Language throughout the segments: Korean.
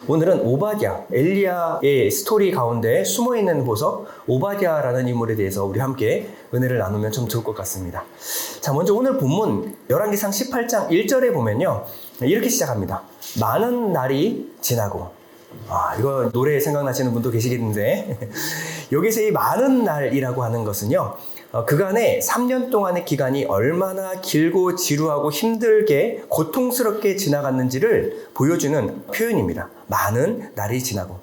오늘은 오바댜, 엘리야의 스토리 가운데 숨어있는 보석 오바댜라는 인물에 대해서 우리 함께 은혜를 나누면 좀 좋을 것 같습니다. 자, 먼저 오늘 본문 열왕기상 18장 1절에 보면요, 이렇게 시작합니다. 많은 날이 지나고. 이거 노래 생각나시는 분도 계시겠는데 여기서 이 많은 날이라고 하는 것은요, 그간의 3년 동안의 기간이 얼마나 길고 지루하고 힘들게 고통스럽게 지나갔는지를 보여주는 표현입니다. 많은 날이 지나고.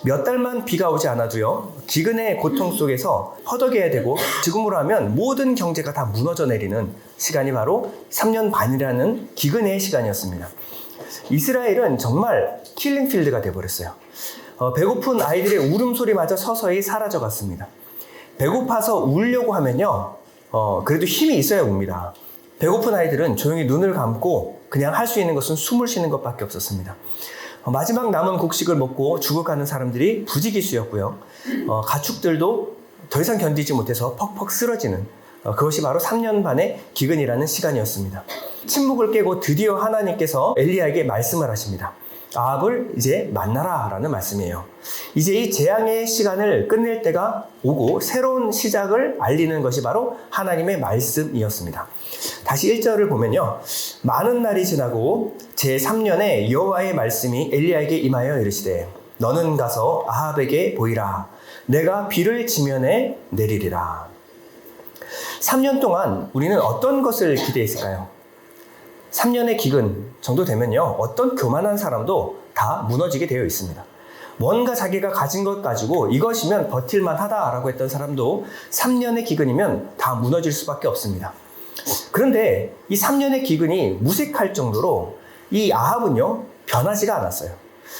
몇 달만 비가 오지 않아도요, 기근의 고통 속에서 허덕여야 되고, 지금으로 하면 모든 경제가 다 무너져 내리는 시간이 바로 3년 반이라는 기근의 시간이었습니다. 이스라엘은 정말 킬링필드가 되어버렸어요. 배고픈 아이들의 울음소리마저 서서히 사라져갔습니다. 배고파서 울려고 하면요, 그래도 힘이 있어야 웁니다. 배고픈 아이들은 조용히 눈을 감고 그냥 할 수 있는 것은 숨을 쉬는 것밖에 없었습니다. 마지막 남은 곡식을 먹고 죽어가는 사람들이 부지기수였고요. 가축들도 더 이상 견디지 못해서 퍽퍽 쓰러지는, 그것이 바로 3년 반의 기근이라는 시간이었습니다. 침묵을 깨고 드디어 하나님께서 엘리야에게 말씀을 하십니다. 아합을 이제 만나라 라는 말씀이에요. 이제 이 재앙의 시간을 끝낼 때가 오고 새로운 시작을 알리는 것이 바로 하나님의 말씀이었습니다. 다시 1절을 보면요, 많은 날이 지나고 제3년에 여호와의 말씀이 엘리야에게 임하여 이르시되 너는 가서 아합에게 보이라. 내가 비를 지면에 내리리라. 3년 동안 우리는 어떤 것을 기대했을까요? 3년의 기근 정도 되면요, 어떤 교만한 사람도 다 무너지게 되어 있습니다. 뭔가 자기가 가진 것 가지고 이것이면 버틸만 하다라고 했던 사람도 3년의 기근이면 다 무너질 수밖에 없습니다. 그런데 이 3년의 기근이 무색할 정도로 이 아합은요, 변하지가 않았어요.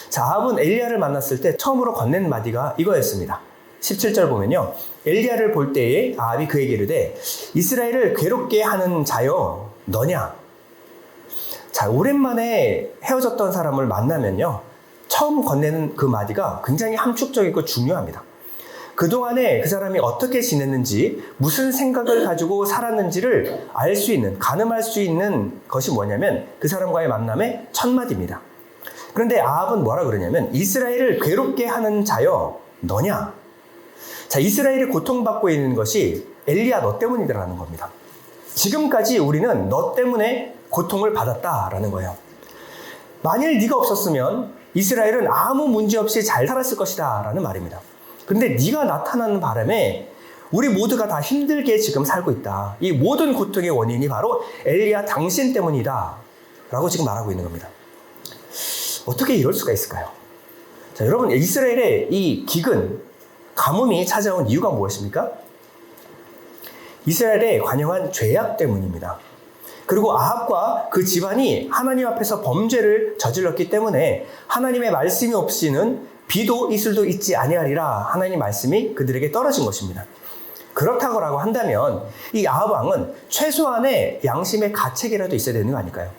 자, 아합은 엘리야를 만났을 때 처음으로 건넨 마디가 이거였습니다. 17절 보면요, 엘리야를 볼 때에 아합이 그에게 이르되 이스라엘을 괴롭게 하는 자여 너냐? 자, 오랜만에 헤어졌던 사람을 만나면요, 처음 건네는 그 마디가 굉장히 함축적이고 중요합니다. 그동안에 그 사람이 어떻게 지냈는지, 무슨 생각을 가지고 살았는지를 알 수 있는, 가늠할 수 있는 것이 뭐냐면 그 사람과의 만남의 첫 마디입니다. 그런데 아합은 뭐라 그러냐면 이스라엘을 괴롭게 하는 자여 너냐? 자, 이스라엘이 고통받고 있는 것이 엘리야 너 때문이라는 겁니다. 지금까지 우리는 너 때문에 고통을 받았다라는 거예요. 만일 네가 없었으면 이스라엘은 아무 문제 없이 잘 살았을 것이다 라는 말입니다. 근데 네가 나타나는 바람에 우리 모두가 다 힘들게 지금 살고 있다. 이 모든 고통의 원인이 바로 엘리야 당신 때문이다 라고 지금 말하고 있는 겁니다. 어떻게 이럴 수가 있을까요? 자, 여러분, 이스라엘의 이 기근, 가뭄이 찾아온 이유가 무엇입니까? 이스라엘의 관영한 죄악 때문입니다. 그리고 아합과 그 집안이 하나님 앞에서 범죄를 저질렀기 때문에 하나님의 말씀이 없이는 비도 이슬도 있지 아니하리라, 하나님의 말씀이 그들에게 떨어진 것입니다. 그렇다고 한다면 이 아합 왕은 최소한의 양심의 가책이라도 있어야 되는 거 아닐까요?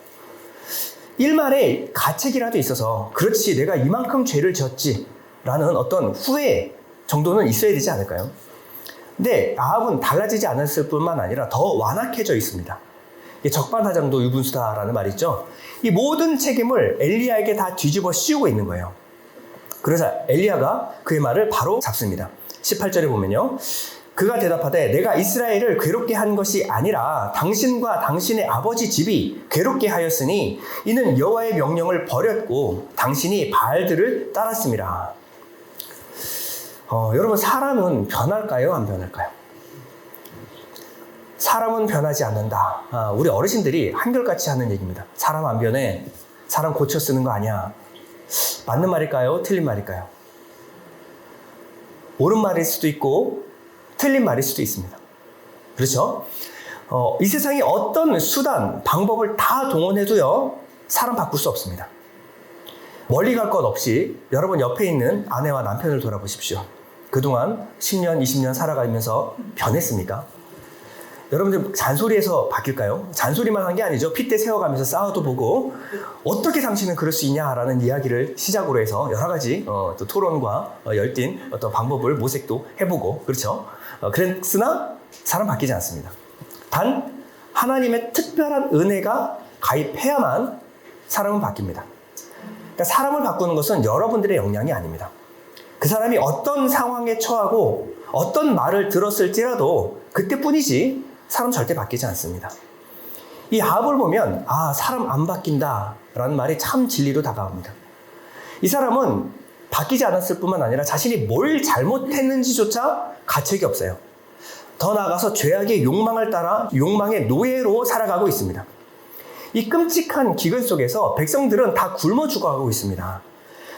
일말의 가책이라도 있어서 그렇지 내가 이만큼 죄를 지었지 라는 어떤 후회 정도는 있어야 되지 않을까요? 근데 아합은 달라지지 않았을 뿐만 아니라 더 완악해져 있습니다. 적반하장도 유분수다라는 말이 있죠. 이 모든 책임을 엘리야에게 다 뒤집어 씌우고 있는 거예요. 그래서 엘리야가 그의 말을 바로 잡습니다. 18절에 보면요, 그가 대답하되 내가 이스라엘을 괴롭게 한 것이 아니라 당신과 당신의 아버지 집이 괴롭게 하였으니 이는 여호와의 명령을 버렸고 당신이 바알들을 따랐습니다. 여러분, 사람은 변할까요? 안 변할까요? 사람은 변하지 않는다. 우리 어르신들이 한결같이 하는 얘기입니다. 사람 안 변해. 사람 고쳐 쓰는 거 아니야. 맞는 말일까요? 틀린 말일까요? 옳은 말일 수도 있고 틀린 말일 수도 있습니다. 그렇죠? 이 세상에 어떤 수단, 방법을 다 동원해도요, 사람 바꿀 수 없습니다. 멀리 갈 것 없이 여러분 옆에 있는 아내와 남편을 돌아보십시오. 그동안 10년, 20년 살아가면서 변했습니까? 여러분들 잔소리에서 바뀔까요? 잔소리만 한 게 아니죠. 핏대 세워가면서 싸워도 보고 어떻게 당신은 그럴 수 있냐라는 이야기를 시작으로 해서 여러 가지 또 토론과 열띤 어떤 방법을 모색도 해보고, 그렇죠? 그랬으나 사람 바뀌지 않습니다. 단 하나님의 특별한 은혜가 가입해야만 사람은 바뀝니다. 그러니까 사람을 바꾸는 것은 여러분들의 역량이 아닙니다. 그 사람이 어떤 상황에 처하고 어떤 말을 들었을지라도 그때뿐이지 사람 절대 바뀌지 않습니다. 이 아합을 보면 사람 안 바뀐다 라는 말이 참 진리로 다가옵니다. 이 사람은 바뀌지 않았을 뿐만 아니라 자신이 뭘 잘못했는지조차 가책이 없어요. 더 나아가서 죄악의 욕망을 따라 욕망의 노예로 살아가고 있습니다. 이 끔찍한 기근 속에서 백성들은 다 굶어 죽어가고 있습니다.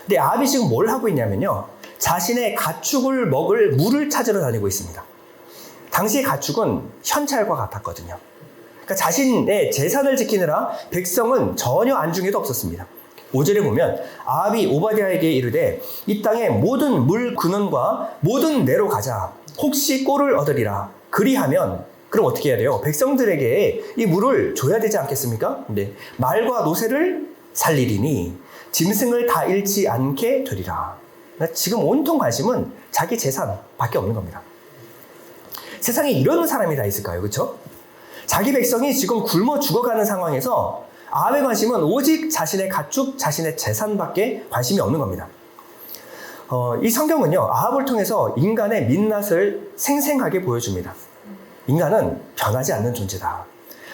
근데 아합이 지금 뭘 하고 있냐면요, 자신의 가축을 먹을 물을 찾으러 다니고 있습니다. 당시의 가축은 현찰과 같았거든요. 그러니까 자신의 재산을 지키느라 백성은 전혀 안중에도 없었습니다. 5절에 보면 아합이 오바댜에게 이르되 이 땅의 모든 물 근원과 모든 내로 가자. 혹시 꼴을 얻으리라. 그리하면 그럼 어떻게 해야 돼요? 백성들에게 이 물을 줘야 되지 않겠습니까? 근데 말과 노새를 살리리니 짐승을 다 잃지 않게 되리라. 지금 온통 관심은 자기 재산밖에 없는 겁니다. 세상에 이런 사람이 다 있을까요? 그렇죠? 자기 백성이 지금 굶어 죽어가는 상황에서 아합의 관심은 오직 자신의 가축, 자신의 재산밖에 관심이 없는 겁니다. 이 성경은요, 아합을 통해서 인간의 민낯을 생생하게 보여줍니다. 인간은 변하지 않는 존재다.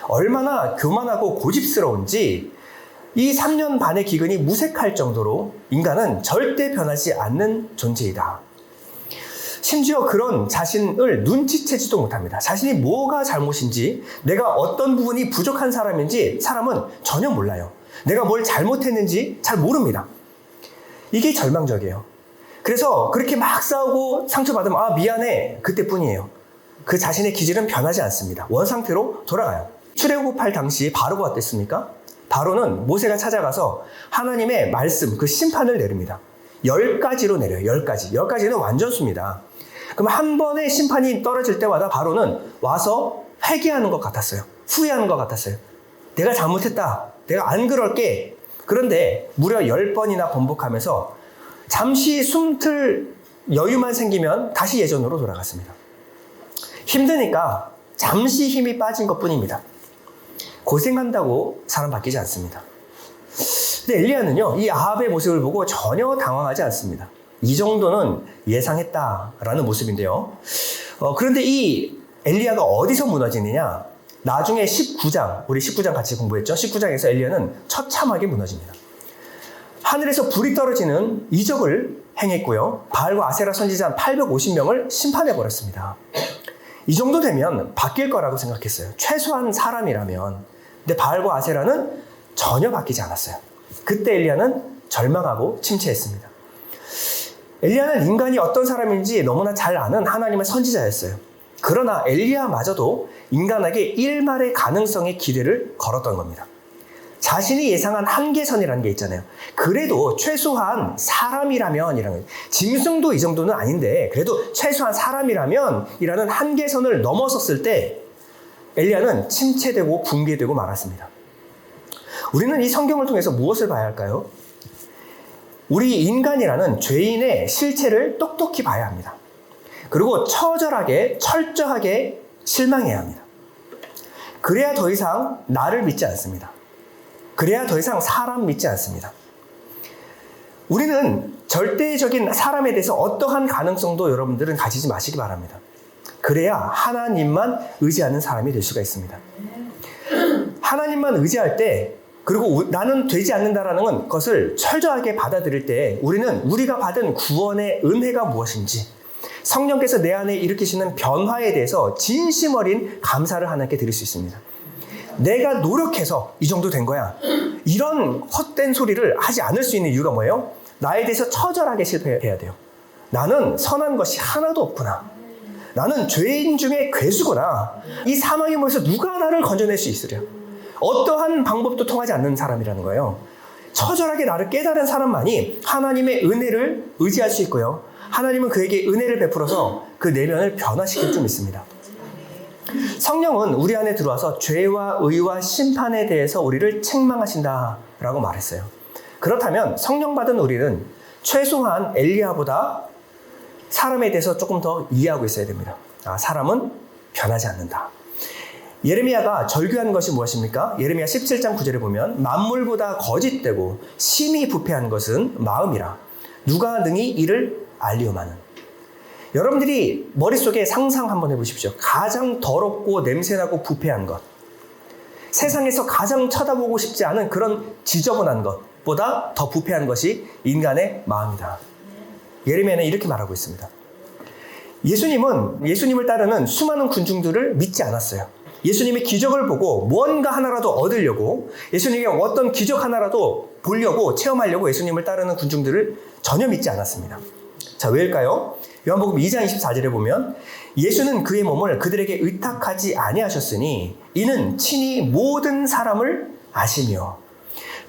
얼마나 교만하고 고집스러운지 이 3년 반의 기근이 무색할 정도로 인간은 절대 변하지 않는 존재이다. 심지어 그런 자신을 눈치채지도 못합니다. 자신이 뭐가 잘못인지, 내가 어떤 부분이 부족한 사람인지 사람은 전혀 몰라요. 내가 뭘 잘못했는지 잘 모릅니다. 이게 절망적이에요. 그래서 그렇게 막 싸우고 상처받으면 미안해, 그때뿐이에요. 그 자신의 기질은 변하지 않습니다. 원상태로 돌아가요. 출애굽할 당시 바로가 어땠습니까? 바로는 모세가 찾아가서 하나님의 말씀, 그 심판을 내립니다. 10가지로 내려요. 10가지. 10가지는 완전수입니다. 그럼 한 번의 심판이 떨어질 때마다 바로는 와서 회개하는 것 같았어요. 후회하는 것 같았어요. 내가 잘못했다. 내가 안 그럴게. 그런데 무려 10번이나 번복하면서 잠시 숨틀 여유만 생기면 다시 예전으로 돌아갔습니다. 힘드니까 잠시 힘이 빠진 것뿐입니다. 고생한다고 사람 바뀌지 않습니다. 근데 엘리야는요, 이 아합의 모습을 보고 전혀 당황하지 않습니다. 이 정도는 예상했다라는 모습인데요. 그런데 이 엘리야가 어디서 무너지느냐? 나중에 19장, 우리 19장 같이 공부했죠? 19장에서 엘리야는 처참하게 무너집니다. 하늘에서 불이 떨어지는 이적을 행했고요. 바알과 아세라 선지자 850명을 심판해버렸습니다. 이 정도 되면 바뀔 거라고 생각했어요. 최소한 사람이라면. 근데 바알과 아세라는 전혀 바뀌지 않았어요. 그때 엘리야는 절망하고 침체했습니다. 엘리야는 인간이 어떤 사람인지 너무나 잘 아는 하나님의 선지자였어요. 그러나 엘리야마저도 인간에게 일말의 가능성에 기대를 걸었던 겁니다. 자신이 예상한 한계선이라는 게 있잖아요. 그래도 최소한 사람이라면 이라는, 짐승도 이 정도는 아닌데 그래도 최소한 사람이라면 이라는 한계선을 넘어섰을 때 엘리야는 침체되고 붕괴되고 말았습니다. 우리는 이 성경을 통해서 무엇을 봐야 할까요? 우리 인간이라는 죄인의 실체를 똑똑히 봐야 합니다. 그리고 처절하게, 철저하게 실망해야 합니다. 그래야 더 이상 나를 믿지 않습니다. 그래야 더 이상 사람 믿지 않습니다. 우리는 절대적인 사람에 대해서 어떠한 가능성도 여러분들은 가지지 마시기 바랍니다. 그래야 하나님만 의지하는 사람이 될 수가 있습니다. 하나님만 의지할 때, 그리고 나는 되지 않는다라는 것을 철저하게 받아들일 때 우리는 우리가 받은 구원의 은혜가 무엇인지, 성령께서 내 안에 일으키시는 변화에 대해서 진심 어린 감사를 하나님께 드릴 수 있습니다. 내가 노력해서 이 정도 된 거야, 이런 헛된 소리를 하지 않을 수 있는 이유가 뭐예요? 나에 대해서 처절하게 실패해야 돼요. 나는 선한 것이 하나도 없구나. 나는 죄인 중에 괴수구나. 이 사망의 몸에서 누가 나를 건져낼 수 있으랴. 어떠한 방법도 통하지 않는 사람이라는 거예요. 처절하게 나를 깨달은 사람만이 하나님의 은혜를 의지할 수 있고요. 하나님은 그에게 은혜를 베풀어서 그 내면을 변화시킬 줄 믿습니다. 성령은 우리 안에 들어와서 죄와 의와 심판에 대해서 우리를 책망하신다라고 말했어요. 그렇다면 성령 받은 우리는 최소한 엘리야보다 사람에 대해서 조금 더 이해하고 있어야 됩니다. 사람은 변하지 않는다. 예레미야가 절규한 것이 무엇입니까? 예레미야 17장 9절에 보면 만물보다 거짓되고 심히 부패한 것은 마음이라 누가 능히 이를 알리오마는. 여러분들이 머릿속에 상상 한번 해보십시오. 가장 더럽고 냄새나고 부패한 것, 세상에서 가장 쳐다보고 싶지 않은 그런 지저분한 것보다 더 부패한 것이 인간의 마음이다. 예레미야는 이렇게 말하고 있습니다. 예수님을 따르는 수많은 군중들을 믿지 않았어요. 예수님의 기적을 보고 무언가 하나라도 얻으려고, 예수님의 어떤 기적 하나라도 보려고, 체험하려고 예수님을 따르는 군중들을 전혀 믿지 않았습니다. 자, 왜일까요? 요한복음 2장 24절에 보면 예수는 그의 몸을 그들에게 의탁하지 아니하셨으니 이는 친히 모든 사람을 아시며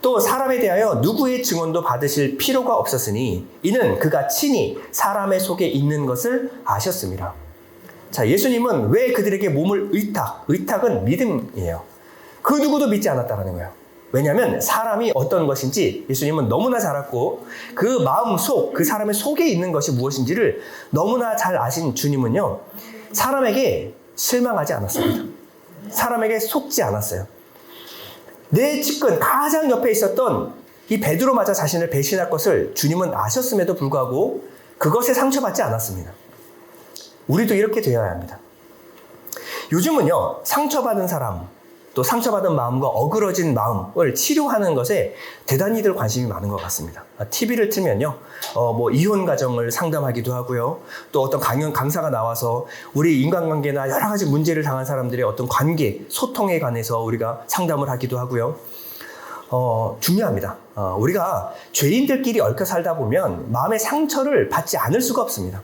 또 사람에 대하여 누구의 증언도 받으실 필요가 없었으니 이는 그가 친히 사람의 속에 있는 것을 아셨습니다. 자, 예수님은 왜 그들에게 몸을 의탁은 믿음이에요. 그 누구도 믿지 않았다는 거예요. 왜냐하면 사람이 어떤 것인지 예수님은 너무나 잘 알았고 그 마음 속, 그 사람의 속에 있는 것이 무엇인지를 너무나 잘 아신 주님은요, 사람에게 실망하지 않았습니다. 사람에게 속지 않았어요. 내 측근 가장 옆에 있었던 이 베드로마저 자신을 배신할 것을 주님은 아셨음에도 불구하고 그것에 상처받지 않았습니다. 우리도 이렇게 되어야 합니다. 요즘은요, 상처받은 사람, 또 상처받은 마음과 어그러진 마음을 치료하는 것에 대단히들 관심이 많은 것 같습니다. TV를 틀면요, 이혼 가정을 상담하기도 하고요, 또 어떤 강사가 나와서 우리 인간관계나 여러 가지 문제를 당한 사람들의 어떤 관계, 소통에 관해서 우리가 상담을 하기도 하고요. 중요합니다. 우리가 죄인들끼리 얽혀 살다 보면 마음의 상처를 받지 않을 수가 없습니다.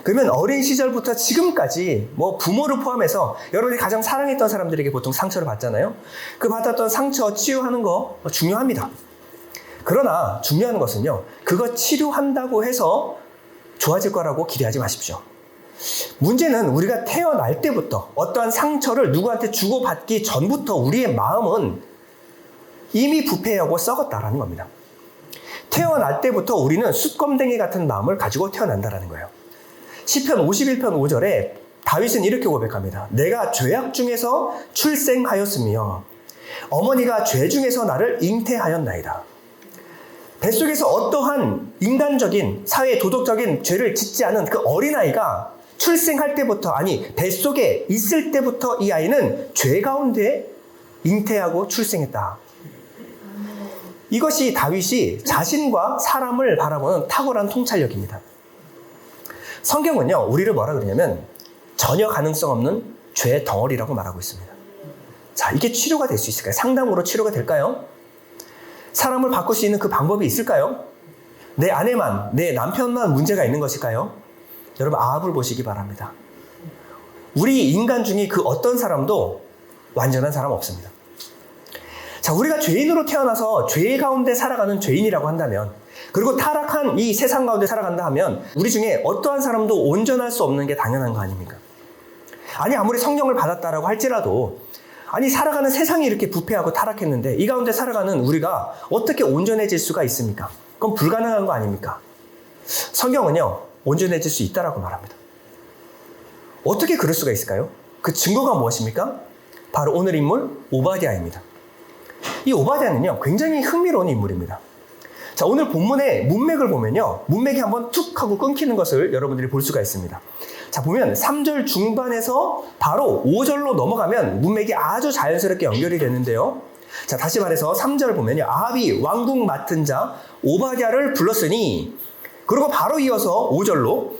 그러면 어린 시절부터 지금까지 부모를 포함해서 여러분이 가장 사랑했던 사람들에게 보통 상처를 받잖아요. 그 받았던 상처 치유하는 거 중요합니다. 그러나 중요한 것은요, 그거 치료한다고 해서 좋아질 거라고 기대하지 마십시오. 문제는 우리가 태어날 때부터 어떠한 상처를 누구한테 주고받기 전부터 우리의 마음은 이미 부패하고 썩었다라는 겁니다. 태어날 때부터 우리는 숯검댕이 같은 마음을 가지고 태어난다라는 거예요. 시편 51편 5절에 다윗은 이렇게 고백합니다. 내가 죄악 중에서 출생하였으며 어머니가 죄 중에서 나를 잉태하였나이다. 뱃속에서 어떠한 인간적인 사회 도덕적인 죄를 짓지 않은 그 어린아이가 출생할 때부터, 아니 뱃속에 있을 때부터 이 아이는 죄 가운데 잉태하고 출생했다. 이것이 다윗이 자신과 사람을 바라보는 탁월한 통찰력입니다. 성경은요, 우리를 뭐라 그러냐면 전혀 가능성 없는 죄의 덩어리라고 말하고 있습니다. 자, 이게 치료가 될 수 있을까요? 상담으로 치료가 될까요? 사람을 바꿀 수 있는 그 방법이 있을까요? 내 아내만, 내 남편만 문제가 있는 것일까요? 여러분, 아합을 보시기 바랍니다. 우리 인간 중에 그 어떤 사람도 완전한 사람 없습니다. 자, 우리가 죄인으로 태어나서 죄 가운데 살아가는 죄인이라고 한다면, 그리고 타락한 이 세상 가운데 살아간다 하면 우리 중에 어떠한 사람도 온전할 수 없는 게 당연한 거 아닙니까? 아니, 아무리 성령을 받았다라고 할지라도, 아니 살아가는 세상이 이렇게 부패하고 타락했는데 이 가운데 살아가는 우리가 어떻게 온전해질 수가 있습니까? 그건 불가능한 거 아닙니까? 성경은요, 온전해질 수 있다라고 말합니다. 어떻게 그럴 수가 있을까요? 그 증거가 무엇입니까? 바로 오늘 인물 오바댜입니다. 이 오바댜는요, 굉장히 흥미로운 인물입니다. 자, 오늘 본문의 문맥을 보면요, 문맥이 한번 툭 하고 끊기는 것을 여러분들이 볼 수가 있습니다. 자, 보면 3절 중반에서 바로 5절로 넘어가면 문맥이 아주 자연스럽게 연결이 되는데요. 자, 다시 말해서 3절 보면요, 아합이 왕궁 맡은 자 오바댜를 불렀으니, 그리고 바로 이어서 5절로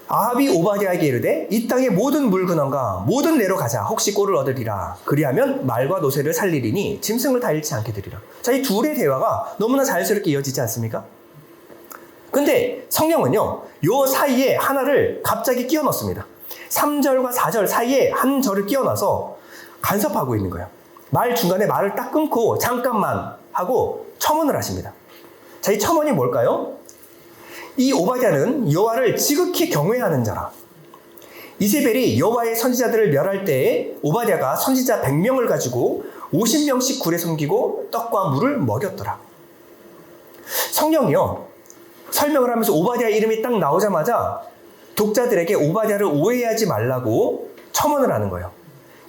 아합이 오바댜에게 이르되 이 땅의 모든 물근원과 모든 내로 가자, 혹시 꼴을 얻으리라. 그리하면 말과 노새를 살리리니 짐승을 다 잃지 않게 되리라. 자, 이 둘의 대화가 너무나 자연스럽게 이어지지 않습니까? 근데 성경은요, 요 사이에 하나를 갑자기 끼워 넣습니다. 3절과 4절 사이에 한 절을 끼워 넣어서 간섭하고 있는 거예요. 말 중간에 말을 딱 끊고 잠깐만 하고 첨언을 하십니다. 자, 이 첨언이 뭘까요? 이 오바댜는 여호와를 지극히 경외하는 자라. 이세벨이 여호와의 선지자들을 멸할 때에 오바댜가 선지자 100명을 가지고 50명씩 굴에 숨기고 떡과 물을 먹였더라. 성령이요, 설명을 하면서 오바댜 이름이 딱 나오자마자 독자들에게 오바댜를 오해하지 말라고 첨언을 하는 거예요.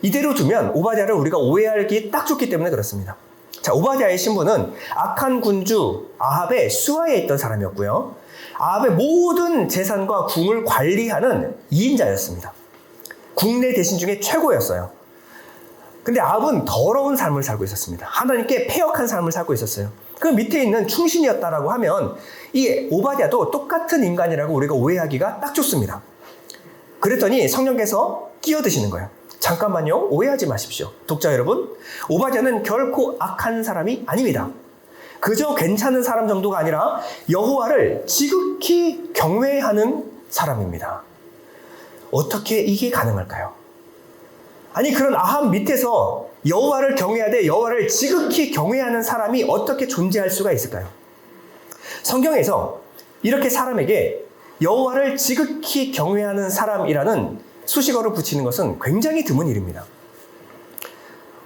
이대로 두면 오바댜를 우리가 오해하기 딱 좋기 때문에 그렇습니다. 자, 오바댜의 신분은 악한 군주 아합의 수하에 있던 사람이었고요. 아합의 모든 재산과 궁을 관리하는 2인자였습니다. 국내 대신 중에 최고였어요. 근데 아합은 더러운 삶을 살고 있었습니다. 하나님께 패역한 삶을 살고 있었어요. 그 밑에 있는 충신이었다라고 하면 이 오바댜도 똑같은 인간이라고 우리가 오해하기가 딱 좋습니다. 그랬더니 성령께서 끼어드시는 거예요. 잠깐만요. 오해하지 마십시오. 독자 여러분, 오바댜는 결코 악한 사람이 아닙니다. 그저 괜찮은 사람 정도가 아니라 여호와를 지극히 경외하는 사람입니다. 어떻게 이게 가능할까요? 아니, 그런 아합 밑에서 여호와를 경외하되 여호와를 지극히 경외하는 사람이 어떻게 존재할 수가 있을까요? 성경에서 이렇게 사람에게 여호와를 지극히 경외하는 사람이라는 수식어를 붙이는 것은 굉장히 드문 일입니다.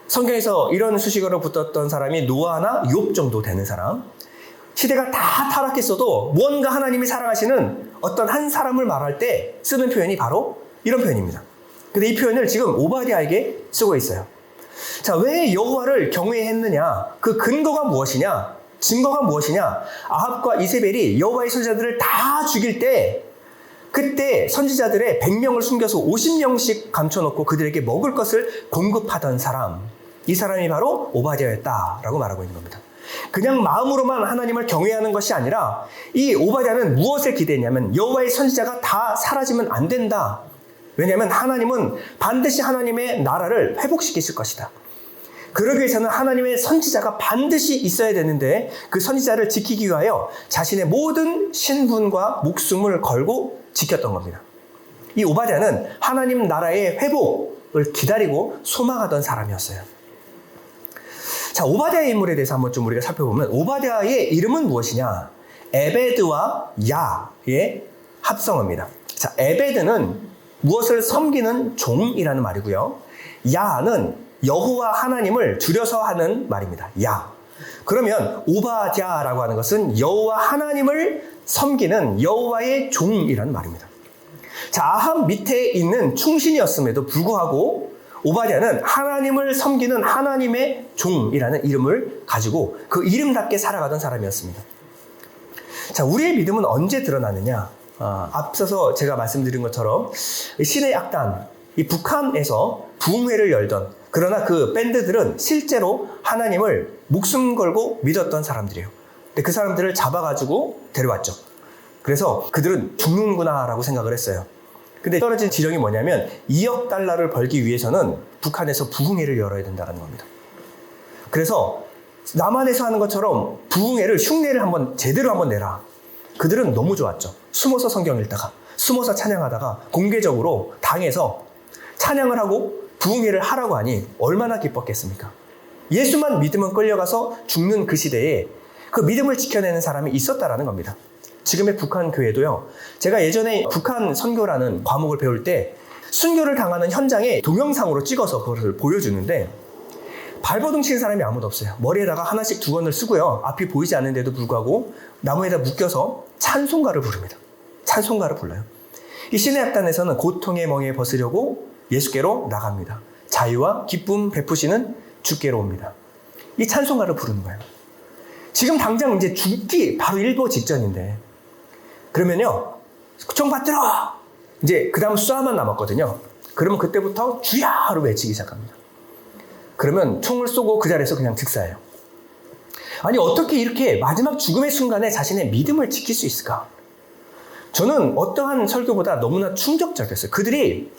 성경에서 이런 수식어를 붙었던 사람이 노아나 욥 정도 되는 사람, 시대가 다 타락했어도 무언가 하나님이 사랑하시는 어떤 한 사람을 말할 때 쓰는 표현이 바로 이런 표현입니다. 근데 이 표현을 지금 오바댜에게 쓰고 있어요. 자, 왜 여호와를 경외했느냐? 그 근거가 무엇이냐? 증거가 무엇이냐? 아합과 이세벨이 여호와의 선지자들을 다 죽일 때 그때 선지자들의 100명을 숨겨서 50명씩 감춰놓고 그들에게 먹을 것을 공급하던 사람, 이 사람이 바로 오바댜였다라고 말하고 있는 겁니다. 그냥 마음으로만 하나님을 경외하는 것이 아니라 이 오바댜는 무엇을 기대했냐면 여호와의 선지자가 다 사라지면 안 된다. 왜냐하면 하나님은 반드시 하나님의 나라를 회복시키실 것이다. 그러기 위해서는 하나님의 선지자가 반드시 있어야 되는데 그 선지자를 지키기 위하여 자신의 모든 신분과 목숨을 걸고 지켰던 겁니다. 이 오바댜는 하나님 나라의 회복을 기다리고 소망하던 사람이었어요. 자, 오바댜의 인물에 대해서 한번 좀 우리가 살펴보면 오바댜의 이름은 무엇이냐? 에베드와 야의 합성어입니다. 자, 에베드는 무엇을 섬기는 종이라는 말이고요. 야는 여호와 하나님을 줄여서 하는 말입니다. 야. 그러면 오바댜라고 하는 것은 여호와 하나님을 섬기는 여호와의 종이라는 말입니다. 자, 아합 밑에 있는 충신이었음에도 불구하고 오바댜는 하나님을 섬기는 하나님의 종이라는 이름을 가지고 그 이름답게 살아가던 사람이었습니다. 자, 우리의 믿음은 언제 드러나느냐? 앞서서 제가 말씀드린 것처럼 신의 악단, 이 북한에서 부흥회를 열던, 그러나 그 밴드들은 실제로 하나님을 목숨 걸고 믿었던 사람들이에요. 근데 그 사람들을 잡아가지고 데려왔죠. 그래서 그들은 죽는구나라고 생각을 했어요. 근데 떨어진 지령이 뭐냐면 2억 달러를 벌기 위해서는 북한에서 부흥회를 열어야 된다는 겁니다. 그래서 남한에서 하는 것처럼 부흥회를, 흉내를 제대로 한번 내라. 그들은 너무 좋았죠. 숨어서 성경 읽다가, 숨어서 찬양하다가 공개적으로 당에서 찬양을 하고 부흥회를 하라고 하니 얼마나 기뻤겠습니까? 예수만 믿으면 끌려가서 죽는 그 시대에 그 믿음을 지켜내는 사람이 있었다라는 겁니다. 지금의 북한 교회도요. 제가 예전에 북한 선교라는 과목을 배울 때 순교를 당하는 현장에 동영상으로 찍어서 그것을 보여주는데 발버둥 치는 사람이 아무도 없어요. 머리에다가 하나씩 두건을 쓰고요. 앞이 보이지 않는데도 불구하고 나무에다 묶여서 찬송가를 부릅니다. 찬송가를 불러요. 이 신의 악단에서는 고통의 멍에 벗으려고 예수께로 나갑니다. 자유와 기쁨 베푸시는 주께로 옵니다. 이 찬송가를 부르는 거예요. 지금 당장 이제 죽기 바로 일보 직전인데, 그러면요, 총 받들어! 이제 그 다음 쏴만 남았거든요. 그러면 그때부터 주야로 외치기 시작합니다. 그러면 총을 쏘고 그 자리에서 그냥 즉사해요. 아니, 어떻게 이렇게 마지막 죽음의 순간에 자신의 믿음을 지킬 수 있을까? 저는 어떠한 설교보다 너무나 충격적이었어요. 그들이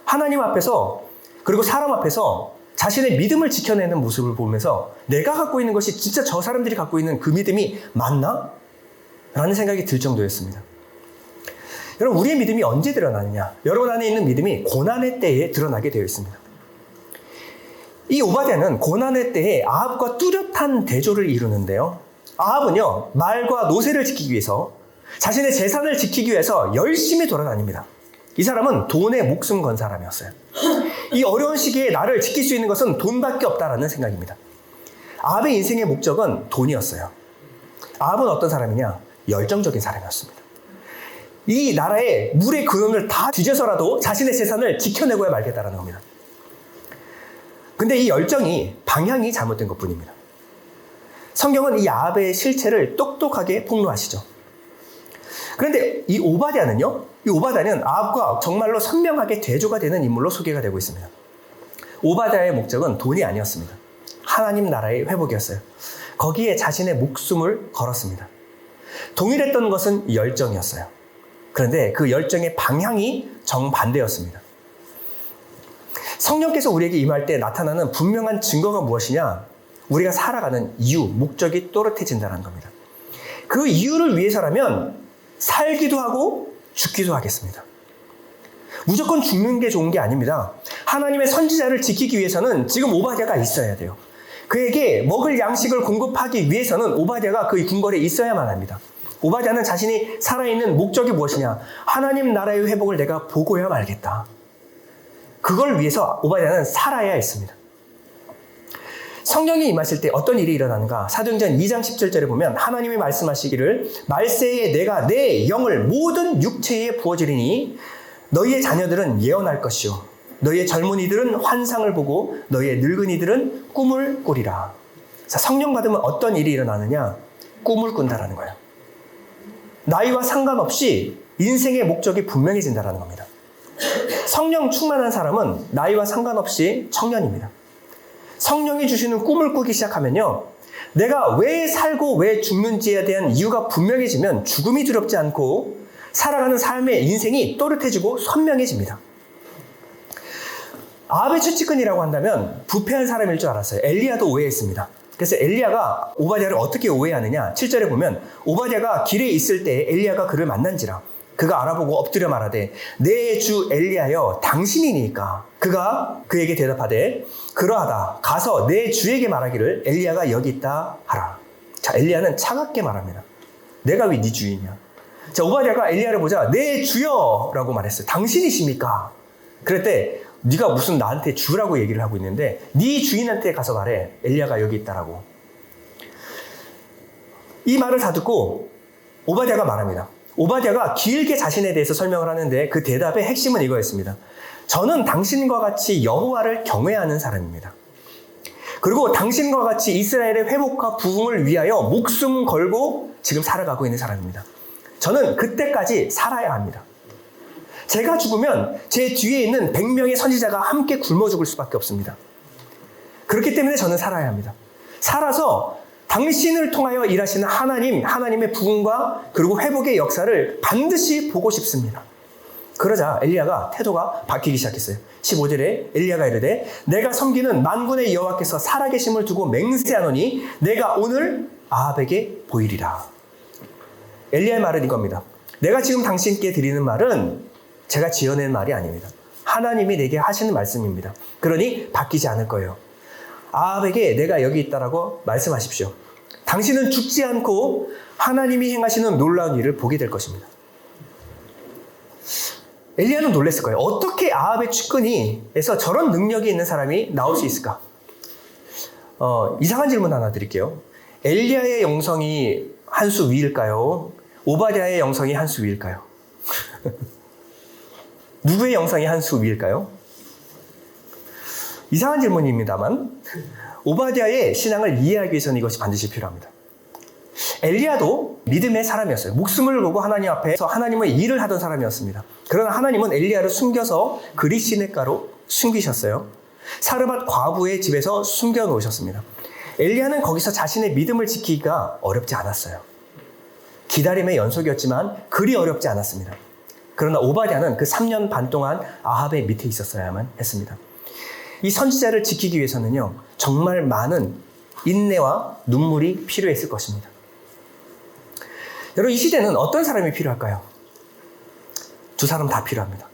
하나님 앞에서, 그리고 사람 앞에서 자신의 믿음을 지켜내는 모습을 보면서 내가 갖고 있는 것이 진짜 저 사람들이 갖고 있는 그 믿음이 맞나? 라는 생각이 들 정도였습니다. 여러분, 우리의 믿음이 언제 드러나느냐? 여러분 안에 있는 믿음이 고난의 때에 드러나게 되어 있습니다. 이 오바댜는 고난의 때에 아합과 뚜렷한 대조를 이루는데요. 아합은요, 말과 노새를 지키기 위해서, 자신의 재산을 지키기 위해서 열심히 돌아다닙니다. 이 사람은 돈에 목숨 건 사람이었어요. 이 어려운 시기에 나를 지킬 수 있는 것은 돈밖에 없다라는 생각입니다. 아합의 인생의 목적은 돈이었어요. 아합은 어떤 사람이냐? 열정적인 사람이었습니다. 이 나라의 물의 근원을 다 뒤져서라도 자신의 재산을 지켜내고야 말겠다라는 겁니다. 근데 이 열정이 방향이 잘못된 것뿐입니다. 성경은 이 아합의 실체를 똑똑하게 폭로하시죠. 그런데 이 오바댜는 아합과 정말로 선명하게 대조가 되는 인물로 소개가 되고 있습니다. 오바댜의 목적은 돈이 아니었습니다. 하나님 나라의 회복이었어요. 거기에 자신의 목숨을 걸었습니다. 동일했던 것은 열정이었어요. 그런데 그 열정의 방향이 정반대였습니다. 성령께서 우리에게 임할 때 나타나는 분명한 증거가 무엇이냐? 우리가 살아가는 이유, 목적이 또렷해진다는 겁니다. 그 이유를 위해서라면 살기도 하고 죽기도 하겠습니다. 무조건 죽는 게 좋은 게 아닙니다. 하나님의 선지자를 지키기 위해서는 지금 오바댜가 있어야 돼요. 그에게 먹을 양식을 공급하기 위해서는 오바댜가 그 궁궐에 있어야만 합니다. 오바댜는 자신이 살아있는 목적이 무엇이냐? 하나님 나라의 회복을 내가 보고야 말겠다. 그걸 위해서 오바댜는 살아야 했습니다. 성령이 임하실 때 어떤 일이 일어나는가? 사도행전 2장 17절에 보면 하나님이 말씀하시기를 말세에 내가 내 영을 모든 육체에 부어주리니 너희의 자녀들은 예언할 것이요 너희의 젊은이들은 환상을 보고 너희의 늙은이들은 꿈을 꾸리라. 자, 성령 받으면 어떤 일이 일어나느냐? 꿈을 꾼다라는 거예요. 나이와 상관없이 인생의 목적이 분명해진다라는 겁니다. 성령 충만한 사람은 나이와 상관없이 청년입니다. 성령이 주시는 꿈을 꾸기 시작하면요, 내가 왜 살고 왜 죽는지에 대한 이유가 분명해지면 죽음이 두렵지 않고 살아가는 삶의 인생이 또렷해지고 선명해집니다. 아합의 최측근이라고 한다면 부패한 사람일 줄 알았어요. 엘리야도 오해했습니다. 그래서 엘리야가 오바댜를 어떻게 오해하느냐? 7절에 보면 오바댜가 길에 있을 때 엘리야가 그를 만난지라 그가 알아보고 엎드려 말하되 내 주 엘리야여 당신이니까. 그가 그에게 대답하되 그러하다. 가서 내 주에게 말하기를 엘리야가 여기 있다 하라. 자, 엘리야는 차갑게 말합니다. 내가 왜 네 주이냐? 자, 오바댜가 엘리야를 보자 내 주여라고 말했어요. 당신이십니까? 그랬대 네가 무슨 나한테 주라고 얘기를 하고 있는데 네 주인한테 가서 말해. 엘리야가 여기 있다라고. 이 말을 다 듣고 오바댜가 말합니다. 오바댜가 길게 자신에 대해서 설명을 하는데 그 대답의 핵심은 이거였습니다. 저는 당신과 같이 여호와를 경외하는 사람입니다. 그리고 당신과 같이 이스라엘의 회복과 부흥을 위하여 목숨 걸고 지금 살아가고 있는 사람입니다. 저는 그때까지 살아야 합니다. 제가 죽으면 제 뒤에 있는 100명의 선지자가 함께 굶어 죽을 수밖에 없습니다. 그렇기 때문에 저는 살아야 합니다. 살아서 당신을 통하여 일하시는 하나님의 부흥과 그리고 회복의 역사를 반드시 보고 싶습니다. 그러자 엘리야가 태도가 바뀌기 시작했어요. 15절에 엘리야가 이르되 내가 섬기는 만군의 여호와께서 살아계심을 두고 맹세하노니 내가 오늘 아합에게 보이리라. 엘리야의 말은 이겁니다. 내가 지금 당신께 드리는 말은 제가 지어낸 말이 아닙니다. 하나님이 내게 하시는 말씀입니다. 그러니 바뀌지 않을 거예요. 아합에게 내가 여기 있다라고 말씀하십시오. 당신은 죽지 않고 하나님이 행하시는 놀라운 일을 보게 될 것입니다. 엘리야는 놀랐을 거예요. 어떻게 아합의 측근이에서 저런 능력이 있는 사람이 나올 수 있을까? 이상한 질문 하나 드릴게요. 엘리야의 영성이 한 수 위일까요? 오바댜의 영성이 한 수 위일까요? 누구의 영성이 한 수 위일까요? 이상한 질문입니다만 오바댜의 신앙을 이해하기 위해서는 이것이 반드시 필요합니다. 엘리야도 믿음의 사람이었어요. 목숨을 걸고 하나님 앞에서 하나님의 일을 하던 사람이었습니다. 그러나 하나님은 엘리야를 숨겨서 그리 시냇가로 숨기셨어요. 사르밧 과부의 집에서 숨겨 놓으셨습니다. 엘리야는 거기서 자신의 믿음을 지키기가 어렵지 않았어요. 기다림의 연속이었지만 그리 어렵지 않았습니다. 그러나 오바댜는 그 3년 반 동안 아합의 밑에 있었어야만 했습니다. 이 선지자를 지키기 위해서는요, 정말 많은 인내와 눈물이 필요했을 것입니다. 여러분, 이 시대는 어떤 사람이 필요할까요? 두 사람 다 필요합니다.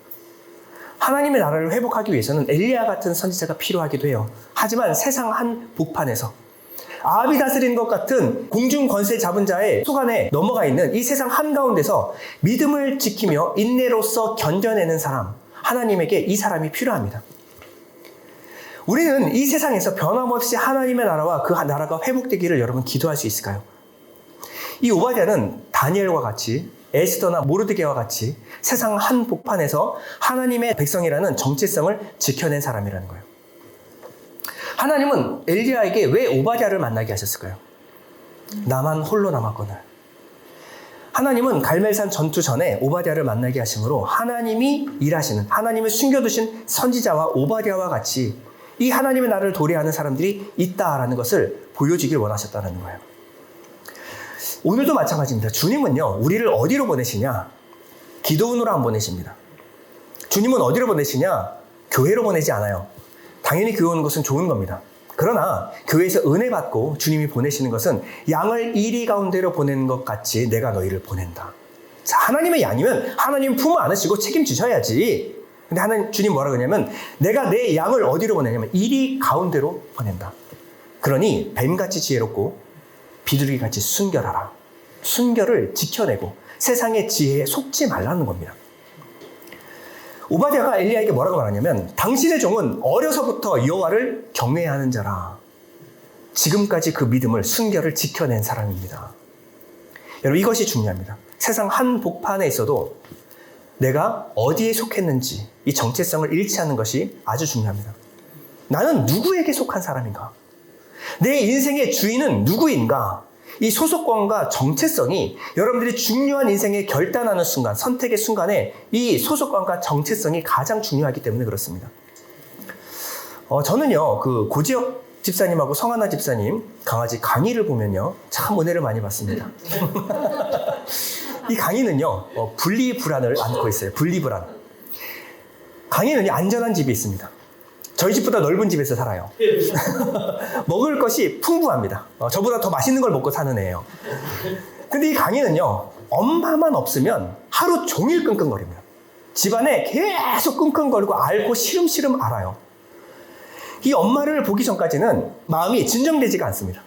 하나님의 나라를 회복하기 위해서는 엘리야 같은 선지자가 필요하기도 해요. 하지만 세상 한 복판에서 아합이 다스리는 것 같은 공중 권세 잡은 자의 수간에 넘어가 있는 이 세상 한가운데서 믿음을 지키며 인내로서 견뎌내는 사람, 하나님에게 이 사람이 필요합니다. 우리는 이 세상에서 변함없이 하나님의 나라와 그 나라가 회복되기를 여러분 기도할 수 있을까요? 이 오바댜는 다니엘과 같이 에스더나 모르드게와 같이 세상 한복판에서 하나님의 백성이라는 정체성을 지켜낸 사람이라는 거예요. 하나님은 엘리야에게 왜 오바댜를 만나게 하셨을까요? 나만 홀로 남았거늘. 하나님은 갈멜산 전투 전에 오바댜를 만나게 하심으로 하나님이 일하시는, 하나님을 숨겨두신 선지자와 오바댜와 같이 이 하나님의 나라를 도래하는 사람들이 있다라는 것을 보여주길 원하셨다는 거예요. 오늘도 마찬가지입니다. 주님은요, 우리를 어디로 보내시냐? 기도원으로 안 보내십니다. 주님은 어디로 보내시냐? 교회로 보내지 않아요. 당연히 교회 오는 것은 좋은 겁니다. 그러나 교회에서 은혜 받고 주님이 보내시는 것은 양을 이리 가운데로 보내는 것 같이 내가 너희를 보낸다. 자, 하나님의 양이면 하나님 품 안으시고 책임지셔야지. 근데 주님 뭐라 그러냐면 내가 내 양을 어디로 보내냐면 이리 가운데로 보낸다. 그러니 뱀같이 지혜롭고 비둘기같이 순결하라. 순결을 지켜내고 세상의 지혜에 속지 말라는 겁니다. 오바댜가 엘리야에게 뭐라고 말하냐면 당신의 종은 어려서부터 여호와를 경외하는 자라. 지금까지 그 믿음을 순결을 지켜낸 사람입니다. 여러분, 이것이 중요합니다. 세상 한복판에 있어도 내가 어디에 속했는지 이 정체성을 잃지 않는 것이 아주 중요합니다. 나는 누구에게 속한 사람인가? 내 인생의 주인은 누구인가? 이 소속감과 정체성이 여러분들이 중요한 인생에 결단하는 순간, 선택의 순간에 이 소속감과 정체성이 가장 중요하기 때문에 그렇습니다. 저는요, 그 고지혁 집사님하고 성하나 집사님 강아지 강희를 보면요, 참 은혜를 많이 받습니다. 이 강희는요, 분리불안을 안고 있어요. 분리불안. 강희는 안전한 집이 있습니다. 저희 집보다 넓은 집에서 살아요. 먹을 것이 풍부합니다. 저보다 더 맛있는 걸 먹고 사는 애예요. 근데 이 강희는요, 엄마만 없으면 하루 종일 끙끙거립니다. 집안에 계속 끙끙거리고 앓고 시름시름 앓아요. 이 엄마를 보기 전까지는 마음이 진정되지가 않습니다.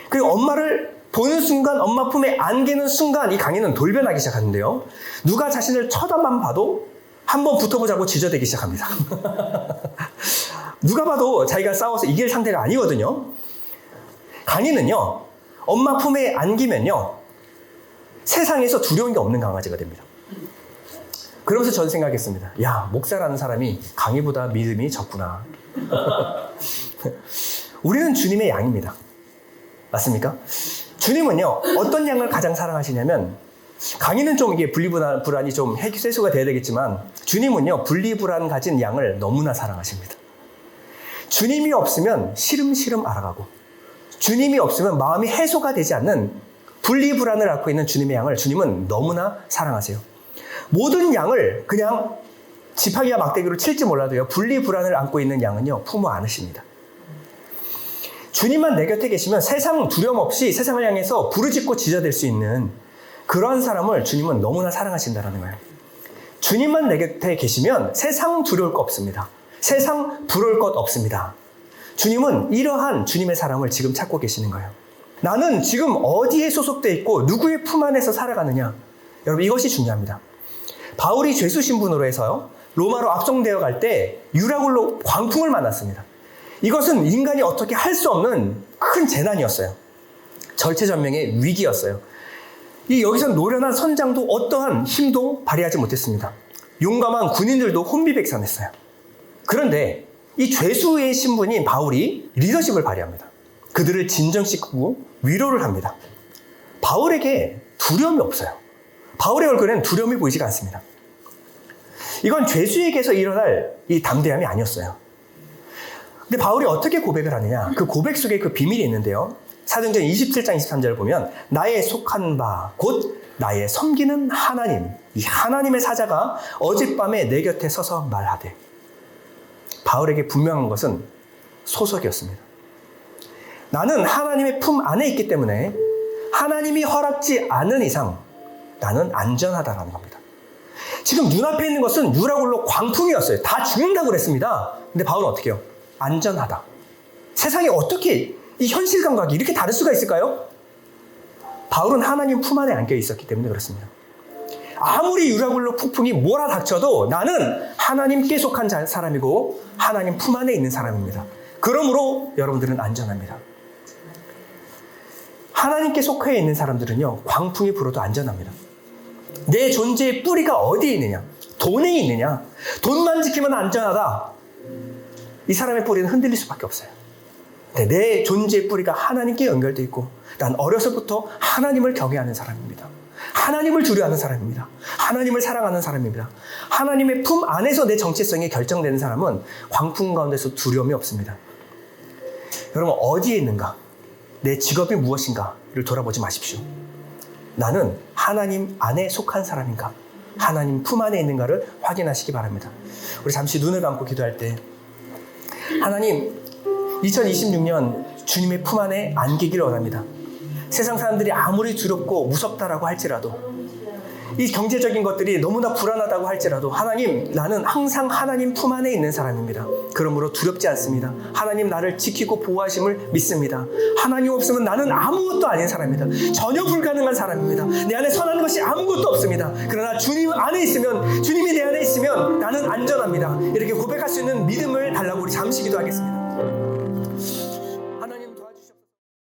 그리고 엄마를 보는 순간, 엄마 품에 안기는 순간 이 강희는 돌변하기 시작하는데요. 누가 자신을 쳐다만 봐도 한번 붙어보자고 지저대기 시작합니다. 누가 봐도 자기가 싸워서 이길 상태가 아니거든요. 강희는요, 엄마 품에 안기면요, 세상에서 두려운 게 없는 강아지가 됩니다. 그러면서 저는 생각했습니다. 야, 목사라는 사람이 강희보다 믿음이 적구나. 우리는 주님의 양입니다. 맞습니까? 주님은요, 어떤 양을 가장 사랑하시냐면, 강희는 좀 이게 분리불안이 좀 해소가 돼야 되겠지만, 주님은요, 분리불안 가진 양을 너무나 사랑하십니다. 주님이 없으면 시름시름 앓아가고, 주님이 없으면 마음이 해소가 되지 않는 분리불안을 앓고 있는 주님의 양을 주님은 너무나 사랑하세요. 모든 양을 그냥 지팡이와 막대기로 칠지 몰라도요, 분리불안을 안고 있는 양은요, 품어 안으십니다. 주님만 내 곁에 계시면 세상 두려움 없이 세상을 향해서 부르짖고 지저댈 수 있는 그러한 사람을 주님은 너무나 사랑하신다는 거예요. 주님만 내 곁에 계시면 세상 두려울 것 없습니다. 세상 부러울 것 없습니다. 주님은 이러한 주님의 사랑을 지금 찾고 계시는 거예요. 나는 지금 어디에 소속되어 있고 누구의 품 안에서 살아가느냐? 여러분, 이것이 중요합니다. 바울이 죄수 신분으로 해서요, 로마로 압송되어 갈 때 유라굴로 광풍을 만났습니다. 이것은 인간이 어떻게 할 수 없는 큰 재난이었어요. 절체절명의 위기였어요. 여기서 노련한 선장도 어떠한 힘도 발휘하지 못했습니다. 용감한 군인들도 혼비백산했어요. 그런데 이 죄수의 신분인 바울이 리더십을 발휘합니다. 그들을 진정시키고 위로를 합니다. 바울에게 두려움이 없어요. 바울의 얼굴에는 두려움이 보이지가 않습니다. 이건 죄수에게서 일어날 이 담대함이 아니었어요. 근데 바울이 어떻게 고백을 하느냐? 그 고백 속에 그 비밀이 있는데요. 사도행전 27장 23절을 보면 나의 속한 바 곧 나의 섬기는 하나님, 이 하나님의 사자가 어젯밤에 내 곁에 서서 말하되, 바울에게 분명한 것은 소속이었습니다. 나는 하나님의 품 안에 있기 때문에 하나님이 허락지 않은 이상 나는 안전하다라는 겁니다. 지금 눈앞에 있는 것은 유라굴로 광풍이었어요. 다 죽는다고 그랬습니다. 근데 바울은 어떻게 해요? 안전하다. 세상에 어떻게 이 현실 감각이 이렇게 다를 수가 있을까요? 바울은 하나님 품 안에 안겨 있었기 때문에 그렇습니다. 아무리 유라굴로 폭풍이 몰아닥쳐도 나는 하나님께 속한 사람이고 하나님 품 안에 있는 사람입니다. 그러므로 여러분들은 안전합니다. 하나님께 속해 있는 사람들은요, 광풍이 불어도 안전합니다. 내 존재의 뿌리가 어디에 있느냐? 돈에 있느냐? 돈만 지키면 안전하다. 이 사람의 뿌리는 흔들릴 수밖에 없어요. 내 존재의 뿌리가 하나님께 연결되어 있고 난 어려서부터 하나님을 경외하는 사람입니다. 하나님을 두려워하는 사람입니다. 하나님을 사랑하는 사람입니다. 하나님의 품 안에서 내 정체성이 결정되는 사람은 광풍 가운데서 두려움이 없습니다. 여러분, 어디에 있는가? 내 직업이 무엇인가를 돌아보지 마십시오. 나는 하나님 안에 속한 사람인가? 하나님 품 안에 있는가를 확인하시기 바랍니다. 우리 잠시 눈을 감고 기도할 때, 하나님, 2026년 주님의 품 안에 안기기를 원합니다. 세상 사람들이 아무리 두렵고 무섭다라고 할지라도, 이 경제적인 것들이 너무나 불안하다고 할지라도, 하나님, 나는 항상 하나님 품 안에 있는 사람입니다. 그러므로 두렵지 않습니다. 하나님 나를 지키고 보호하심을 믿습니다. 하나님 없으면 나는 아무것도 아닌 사람입니다. 전혀 불가능한 사람입니다. 내 안에 선한 것이 아무것도 없습니다. 그러나 주님 안에 있으면, 주님이 내 안에 있으면 나는 안전합니다. 이렇게 고백할 수 있는 믿음을 달라고 우리 잠시 기도하겠습니다.